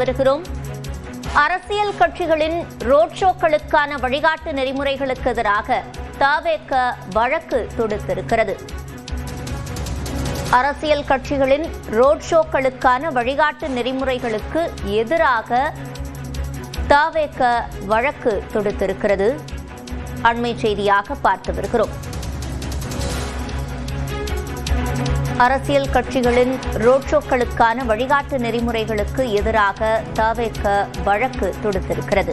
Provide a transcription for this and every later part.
வருகிறோம். அரசியல் கட்சிகளின் ரோட் ஷோக்களுக்கான வழிகாட்டு நெறிமுறைகளுக்கு எதிராக தவேக வழக்கு தொடுத்திருக்கிறது. அரசியல் கட்சிகளின் ரோட் ஷோக்களுக்கான வழிகாட்டு நெறிமுறைகளுக்கு எதிராக தவேக வழக்கு தொடுத்திருக்கிறது. அண்மை செய்தியாக பார்த்து வருகிறோம். அரசியல் கட்சிகளின் ரோட் ஷோக்களுக்கான வழிகாட்டு நெறிமுறைகளுக்கு எதிராக தவேக வழக்கு தொடுத்திருக்கிறது.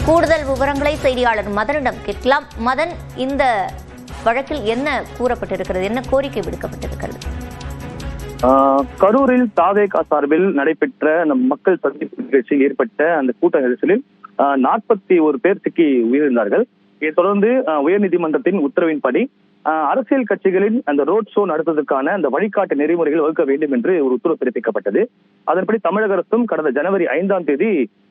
கூடுதல் விவரங்களை செய்தியாளர் மதனிடம் கேட்கலாம். மதன், இந்த வழக்கில் என்ன கூறப்பட்டிருக்கிறது, என்ன கோரிக்கை விடுக்கப்பட்டிருக்கிறது? கரூரில் தவேக சார்பில் நடைபெற்ற மக்கள் சந்திப்பு நிகழ்ச்சியில் ஏற்பட்ட அந்த கூட்ட நெரிசலில் 41 பேர் சிக்கி உயிரிழந்தார்கள். இதைத் தொடர்ந்து உயர்நீதிமன்றத்தின் உத்தரவின்படி அரசியல் கட்சிகளின் அந்த ரோட் ஷோ நடத்துவதற்கான அந்த வழிகாட்டு நெறிமுறைகள் வகுக்க வேண்டும் என்று ஒரு உத்தரவு பிறப்பிக்கப்பட்டது. அதன்படி தமிழக அரசும் கடந்த ஜனவரி 5ஆம் தேதி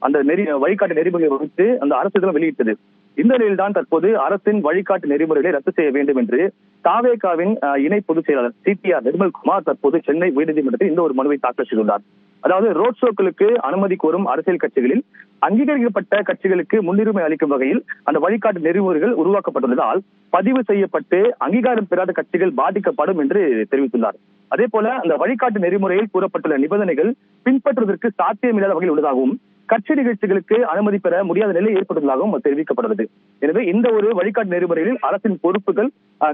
அந்த வழிகாட்டு நெறிமுறைகளை வகுத்து அந்த அரசு வெளியிட்டது. இந்த நிலையில்தான் தற்போது அரசின் வழிகாட்டு நெறிமுறைகளை ரத்து செய்ய வேண்டும் என்று தவேகவின் இணை பொதுச் செயலாளர் CPR நிர்மல்குமார் தற்போது சென்னை உயர்நீதிமன்றத்தில் இந்த ஒரு மனுவை தாக்கல் செய்துள்ளார். அதாவது ரோட் ஷோக்களுக்கு அனுமதி கோரும் அரசியல் கட்சிகளில் அங்கீகரிக்கப்பட்ட கட்சிகளுக்கு முன்னுரிமை அளிக்கும் வகையில் அந்த வழிகாட்டு நெறிமுறைகள் உருவாக்கப்பட்டுள்ளதால் பதிவு செய்யப்பட்டு அங்கீகாரம் பெறாத கட்சிகள் பாதிக்கப்படும் என்று தெரிவித்துள்ளார். அதே போல அந்த வழிகாட்டு நெறிமுறையில் கூறப்பட்டுள்ள நிபந்தனைகள் பின்பற்றுவதற்கு சாத்தியமில்லாத வகையில் உள்ளதாகவும் கட்சி நிகழ்ச்சிகளுக்கு அனுமதி பெற முடியாத நிலை ஏற்பட்டுள்ளதாகவும் தெரிவிக்கப்பட்டுள்ளது. எனவே இந்த ஒரு வழிகாட்டு நெறிமுறைகளில் அரசின் பொறுப்புகள்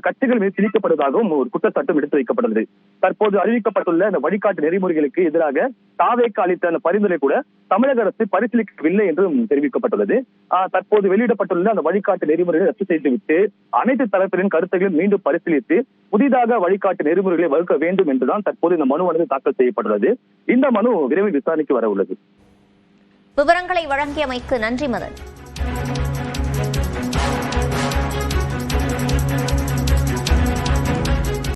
கட்சிகள் மீது திணிக்கப்படுவதாகவும் ஒரு குற்றச்சாட்டும் எடுத்து வைக்கப்பட்டுள்ளது. தற்போது அறிவிக்கப்பட்டுள்ள இந்த வழிகாட்டு நெறிமுறைகளுக்கு எதிராக தவேக அளித்த அந்த பரிந்துரை கூட தமிழக அரசு பரிசீலிக்கவில்லை என்றும் தெரிவிக்கப்பட்டுள்ளது. தற்போது வெளியிடப்பட்டுள்ள அந்த வழிகாட்டு நெறிமுறைகளை ரத்து செய்துவிட்டு அனைத்து தரப்பினரின் கருத்துக்களை மீண்டும் பரிசீலித்து புதிதாக வழிகாட்டு நெறிமுறைகளை வகுக்க வேண்டும் என்றுதான் தற்போது இந்த மனுவானது தாக்கல் செய்யப்பட்டுள்ளது. இந்த மனு விரைவில் விசாரணைக்கு வர உள்ளது. விவரங்களை வழங்கியமைக்கு நன்றி மதன்.